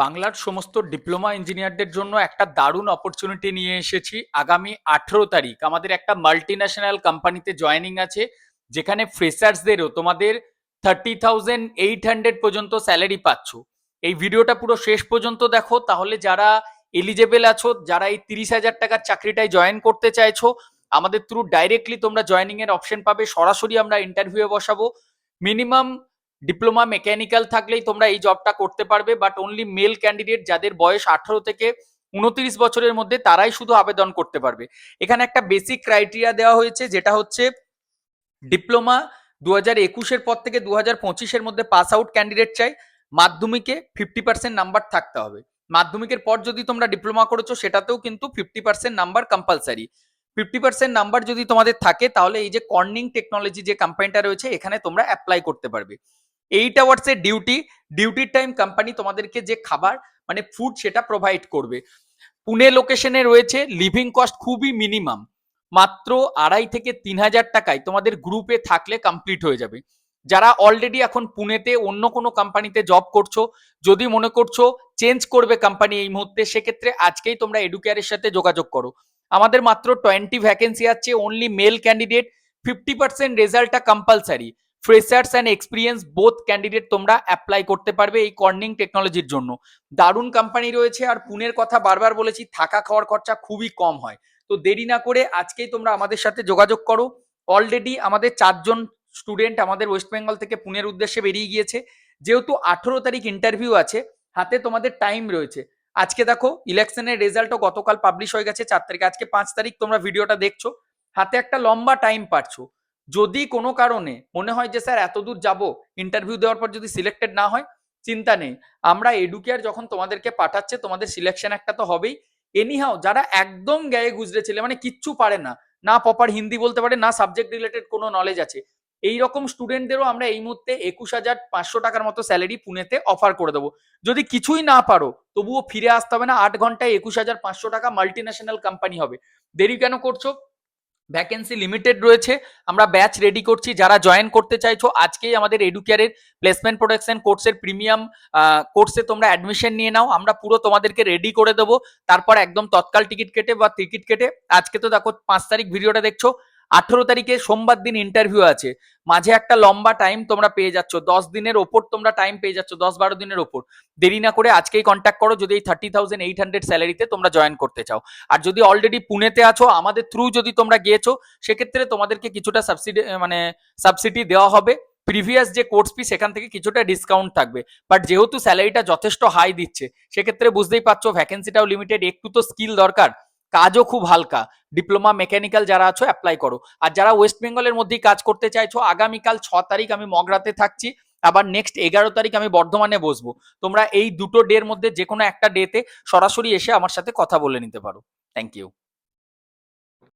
বাংলার সমস্ত ডিপ্লোমা ইঞ্জিনিয়ারদের জন্য একটা দারুণ অপরচুনিটি নিয়ে এসেছি। আগামী 18 তারিখ আমাদের একটা মাল্টি ন্যাশনাল কোম্পানিতে জয়েনিং আছে, যেখানে ফ্রেশার্সদেরও তোমাদের 30,800 পর্যন্ত স্যালারি পাচ্ছ। এই ভিডিওটা পুরো শেষ পর্যন্ত দেখো, তাহলে যারা এলিজেবল আছো, যারা এই 30,000 টাকার চাকরিটায় জয়েন করতে চাইছো, আমাদের থ্রু ডাইরেক্টলি তোমরা জয়েনিং এর অপশন পাবে। সরাসরি আমরা ইন্টারভিউ বসাবো। মিনিমাম ডিপ্লোমা মেকানিক্যাল থাকলেই তোমরা এই জবটা করতে পারবে, বাট অনলি মেল ক্যান্ডিডেট যাদের বয়স 18 থেকে 29 বছরের মধ্যে তারাই শুধু আবেদন করতে পারবে। এখানে একটা বেসিক ক্রাইটেরিয়া দেওয়া হয়েছে, যেটা হচ্ছে ডিপ্লোমা 2021-এর পর থেকে 2025-এর মধ্যে পাস আউট ক্যান্ডিডেট চাই। মাধ্যমিকে 50% নাম্বার থাকতে হবে। মাধ্যমিকের পর যদি তোমরা ডিপ্লোমা করেছো সেটাতেও কিন্তু 50% নাম্বার কম্পালসারি। 50% নাম্বার যদি তোমাদের থাকে, তাহলে এই যে কর্নিং টেকনোলজি যে কোম্পানিটা রয়েছে, এখানে তোমরা অ্যাপ্লাই করতে পারবে। 8 আওয়ার্সের ডিউটির টাইম কোম্পানি তোমাদেরকে যে খাবার মানে ফুড সেটা প্রোভাইড করবে। পুনে লোকেশনে রয়েছে, লিভিং কস্ট খুবই মিনিমাম, মাত্র 2,500 থেকে 3,000 টাকায় তোমাদের গ্রুপে থাকলে কমপ্লিট হয়ে যাবে। যারা অলরেডি এখন পুনেতে অন্য কোনো কোম্পানিতে জব করছো, যদি মনে করছো চেঞ্জ করবে কোম্পানি এই মুহূর্তে, সেক্ষেত্রে আজকেই তোমরা এডুকেয়ারের সাথে যোগাযোগ করো। আমাদের মাত্র 20 ভ্যাকেন্সি আছে, অনলি মেল ক্যান্ডিডেট। 50% রেজাল্টটা compulsory. Freshers and experience both candidate তোমরা অ্যাপ্লাই করতে পারবে এই কর্নিং টেকনোলজির জন্য। দারুণ কোম্পানি রয়েছে, আর পুনের কথা বারবার বলেছি, থাকা খাওয়ার খরচা খুবই কম হয়। তো দেরি না করে আজকেই তোমরা আমাদের সাথে যোগাযোগ করো। অলরেডি আমাদের 4জন স্টুডেন্ট আমাদের ওয়েস্ট বেঙ্গল থেকে পুনের উদ্দেশ্যে বেরিয়ে গিয়েছে। যেহেতু 18 তারিখ ইন্টারভিউ আছে, হাতে তোমাদের টাইম রয়েছে। আজকে দেখো ইলেকশনের রেজাল্টও গতকাল পাবলিশ হয়ে গেছে 4 তারিখ, আজকে 5 তারিখ তোমরা ভিডিওটা দেখছো, হাতে একটা লম্বা টাইম পাচ্ছো। যদি কোনো কারণে মনে হয় যে স্যার এত দূর যাবো, ইন্টারভিউ দেওয়ার পর যদি সিলেক্টেড না হয়, চিন্তা নেই, আমরা এডুকেয়ার যখন তোমাদেরকে পাঠাচ্ছে, তোমাদের সিলেকশন একটা তো হবেই। এনিহাও যারা একদম গায়ে গুজরে ছেলে, মানে কিচ্ছু পারে না, না প্রপার হিন্দি বলতে পারে, না সাবজেক্ট রিলেটেড কোনো নলেজ আছে, এই রকম স্টুডেন্টদেরও আমরা এই মুহূর্তে 21,500 টাকার মতো স্যালারি পুনেতে অফার করে দেবো। যদি কিছুই না পারো, তবুও ফিরে আসতে হবে না, 8 ঘন্টায় 21,500 টাকা, মাল্টি ন্যাশনাল কোম্পানি হবে। দেরি কেন করছো? ভ্যাকেন্সি লিমিটেড রয়েছে, আমরা ব্যাচ রেডি করছি। যারা জয়েন করতে চাইছো, আজকেই আমাদের এডুকেয়ারের প্লেসমেন্ট প্রোটেকশন কোর্সের প্রিমিয়াম কোর্সে তোমরা অ্যাডমিশন নিয়ে নাও, আমরা পুরো তোমাদেরকে রেডি করে দেবো। তারপর একদম তৎকাল টিকিট কেটে বা টিকিট কেটে, আজকে তো দেখো 5 তারিখ ভিডিওটা দেখছো, 18 তারিখে সোমবার দিন ইন্টারভিউ আছে। মাঝে একটা লম্বা টাইম তোমরা পেয়ে যাচ্ছ, 10 দিনের ওপর তোমরা টাইম পেয়ে যাচ্ছ, 10-12 দিনের ওপর। দেরি না করে আজকেই কন্ট্যাক্ট করো যদি এই 30,800 স্যালারিতে তোমরা জয়েন করতে চাও। আর যদি অলরেডি পুনেতে আছো, আমাদের থ্রু যদি তোমরা গিয়েছো, সেক্ষেত্রে তোমাদেরকে কিছুটা সাবসিডি দেওয়া হবে। প্রিভিয়াস যে কোর্স ফি সেখান থেকে কিছুটা ডিসকাউন্ট থাকবে। বাট যেহেতু স্যালারিটা যথেষ্ট হাই দিচ্ছে, সেক্ষেত্রে বুঝতেই পারছো ভ্যাকেন্সিটাও লিমিটেড, একটু তো স্কিল দরকার, কাজও খুব হালকা। ডিপ্লোমা মেকানিক্যাল যারা আছো অ্যাপ্লাই করো। আর যারা ওয়েস্ট বেঙ্গলের মধ্যেই কাজ করতে চাইছো, আগামীকাল 6 তারিখ আমি মগরাতে থাকছি, আবার নেক্সট 11 তারিখ আমি বর্ধমানে বসবো। তোমরা এই দুটো ডের মধ্যে যে কোনো একটা ডেতে সরাসরি এসে আমার সাথে কথা বলে নিতে পারো। Thank you.